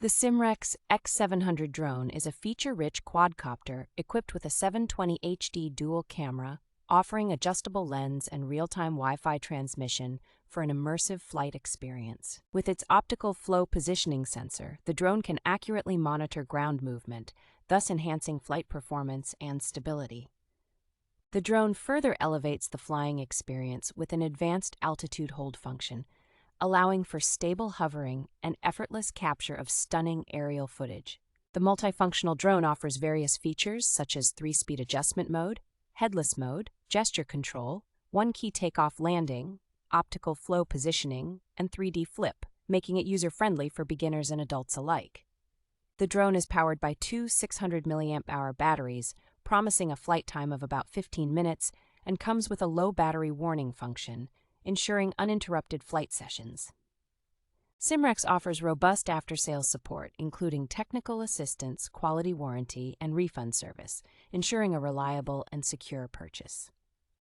The SIMREX X700 drone is a feature-rich quadcopter equipped with a 720 HD dual camera, offering adjustable lens and real-time Wi-Fi transmission for an immersive flight experience. With its optical flow positioning sensor, the drone can accurately monitor ground movement, thus enhancing flight performance and stability. The drone further elevates the flying experience with an advanced altitude hold function, allowing for stable hovering and effortless capture of stunning aerial footage. The multifunctional drone offers various features such as 3-speed adjustment mode, headless mode, gesture control, one-key takeoff landing, optical flow positioning, and 3D flip, making it user-friendly for beginners and adults alike. The drone is powered by two 600 mAh batteries, promising a flight time of about 15 minutes, and comes with a low battery warning function, ensuring uninterrupted flight sessions. SIMREX offers robust after-sales support, including technical assistance, quality warranty, and refund service, ensuring a reliable and secure purchase.